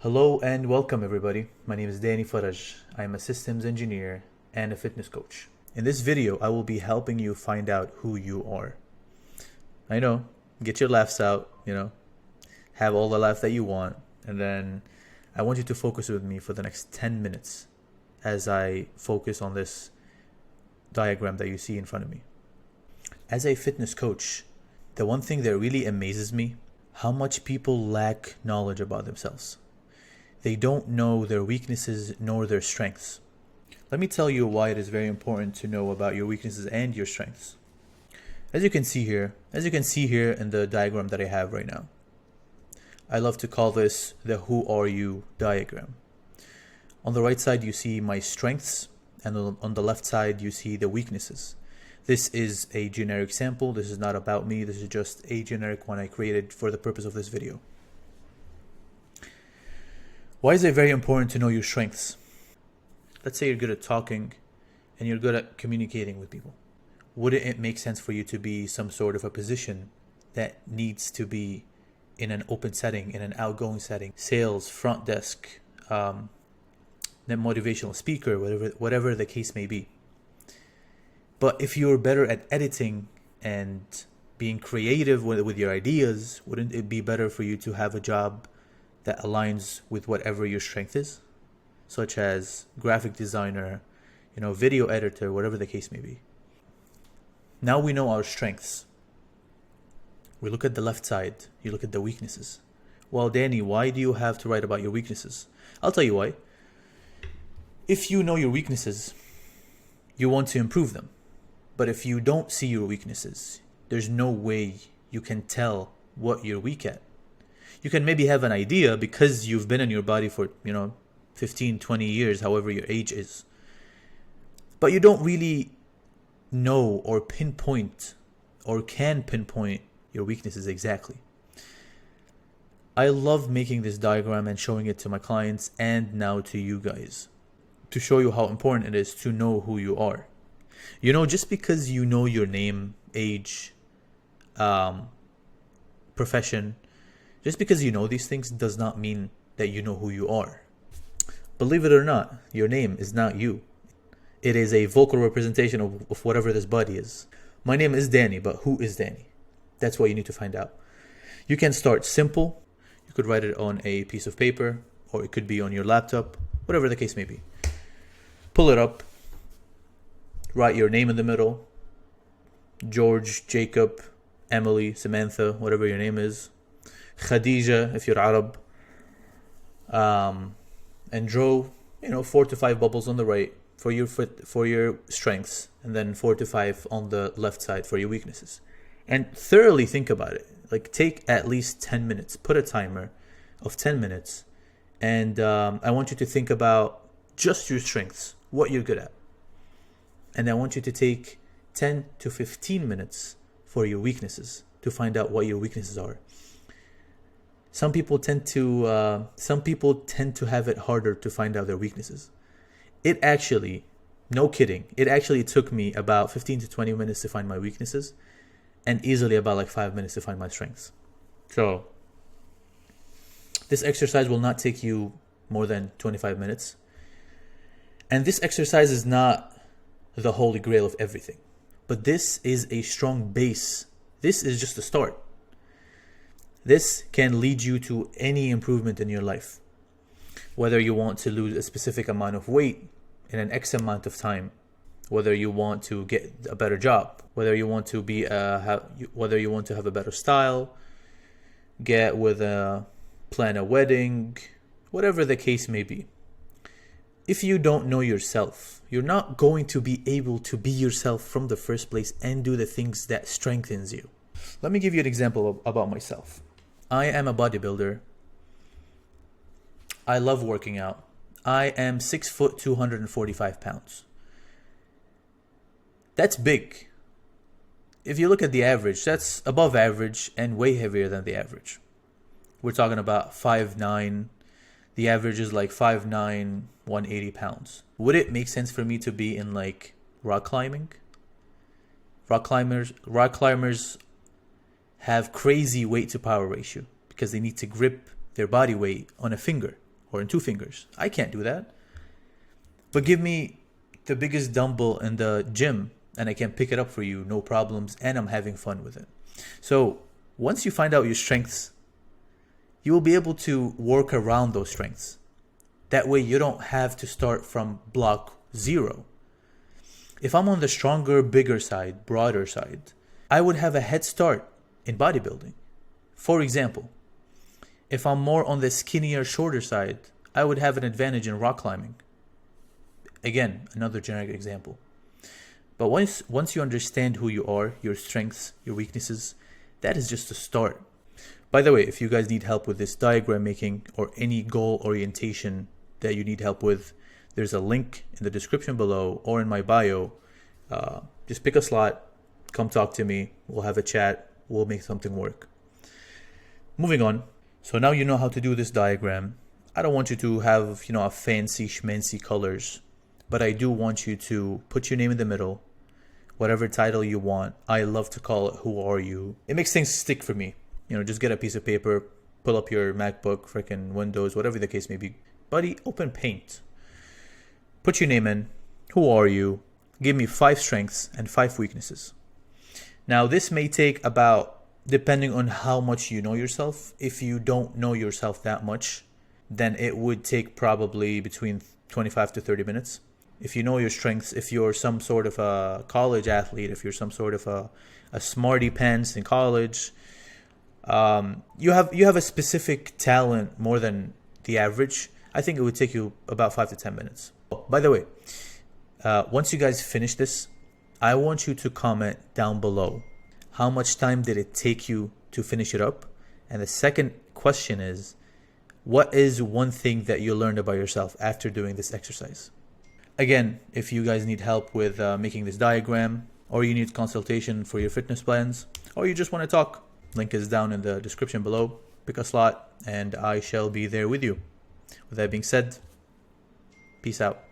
Hello and welcome everybody. My name is Danny Faraj. I am a systems engineer and a fitness coach. In this video, I will be helping you find out who you are. I know, get your laughs out, have all the laughs that you want, and then I want you to focus with me for the next 10 minutes as I focus on this diagram that you see in front of me. As a fitness coach, the one thing that really amazes me, how much people lack knowledge about themselves. They don't know their weaknesses nor their strengths. Let me tell you why it is very important to know about your weaknesses and your strengths. As you can see here in the diagram that I have right now, I love to call this the who are you diagram. On the right side, you see my strengths, and on the left side, you see the weaknesses. This is a generic sample. This is not about me. This is just a generic one I created for the purpose of this video. Why is it very important to know your strengths? Let's say you're good at talking and you're good at communicating with people. Wouldn't it make sense for you to be some sort of a position that needs to be in an open setting, in an outgoing setting, sales, front desk, motivational speaker, whatever the case may be? But if you're better at editing and being creative with your ideas, wouldn't it be better for you to have a job that aligns with whatever your strength is, such as graphic designer, video editor, whatever the case may be? Now we know our strengths. We look at the left side, you look at the weaknesses. Well, Danny, why do you have to write about your weaknesses? I'll tell you why. If you know your weaknesses, you want to improve them. But if you don't see your weaknesses, there's no way you can tell what you're weak at. You can maybe have an idea because you've been in your body for, 15, 20 years, however your age is. But you don't really know or pinpoint or can pinpoint your weaknesses exactly. I love making this diagram and showing it to my clients and now to you guys to show you how important it is to know who you are. Just because you know your name, age, profession, just because you know these things does not mean that you know who you are. Believe it or not, your name is not you. It is a vocal representation of whatever this body is. My name is Danny, but who is Danny? That's what you need to find out. You can start simple. You could write it on a piece of paper, or it could be on your laptop, whatever the case may be. Pull it up. Write your name in the middle. George, Jacob, Emily, Samantha, whatever your name is. Khadija, if you're Arab. And draw, 4 to 5 bubbles on the right for your strengths, and then 4 to 5 on the left side for your weaknesses. And thoroughly think about it. Like, take at least 10 minutes. Put a timer of 10 minutes. And I want you to think about just your strengths, what you're good at. And I want you to take 10 to 15 minutes for your weaknesses to find out what your weaknesses are. Some people tend to have it harder to find out their weaknesses. It actually, no kidding, it actually took me about 15 to 20 minutes to find my weaknesses, and easily about 5 minutes to find my strengths. So this exercise will not take you more than 25 minutes. And this exercise is not the holy grail of everything, but this is a strong base. This is just a start. This can lead you to any improvement in your life. Whether you want to lose a specific amount of weight in an X amount of time, whether you want to get a better job, whether you want to have a better style, plan a wedding, whatever the case may be. If you don't know yourself, you're not going to be able to be yourself from the first place and do the things that strengthens you. Let me give you an example about myself. I am a bodybuilder. I love working out. I am 6 foot, 245 pounds. That's big. If you look at the average, that's above average and way heavier than the average. We're talking about 5'9". The average is 5'9", 180 pounds. Would it make sense for me to be in rock climbing? Rock climbers have crazy weight to power ratio because they need to grip their body weight on a finger. or in 2 fingers. I can't do that. But give me the biggest dumbbell in the gym and I can pick it up for you, no problems, and I'm having fun with it. So once you find out your strengths, you will be able to work around those strengths. That way you don't have to start from block 0. If I'm on the stronger, bigger side, broader side, I would have a head start in bodybuilding. For example, if I'm more on the skinnier, shorter side, I would have an advantage in rock climbing. Again, another generic example. But once you understand who you are, your strengths, your weaknesses, that is just a start. By the way, if you guys need help with this diagram making or any goal orientation that you need help with, there's a link in the description below or in my bio. Just pick a slot, come talk to me, we'll have a chat, we'll make something work. Moving on. So now you know how to do this diagram. I don't want you to have, a fancy schmancy colors, but I do want you to put your name in the middle, whatever title you want. I love to call it Who Are You? It makes things stick for me. Just get a piece of paper, pull up your MacBook, freaking Windows, whatever the case may be. Buddy, open Paint. Put your name in. Who are you? Give me 5 strengths and 5 weaknesses. Now, this may take about, depending on how much you know yourself. If you don't know yourself that much, then it would take probably between 25 to 30 minutes. If you know your strengths, if you're some sort of a college athlete, if you're some sort of a smarty pants in college, you have a specific talent more than the average, I think it would take you about 5 to 10 minutes. Oh, by the way, once you guys finish this, I want you to comment down below. How much time did it take you to finish it up? And the second question is, what is one thing that you learned about yourself after doing this exercise? Again, if you guys need help with making this diagram, or you need consultation for your fitness plans, or you just want to talk, link is down in the description below. Pick a slot and I shall be there with you. With that being said, peace out.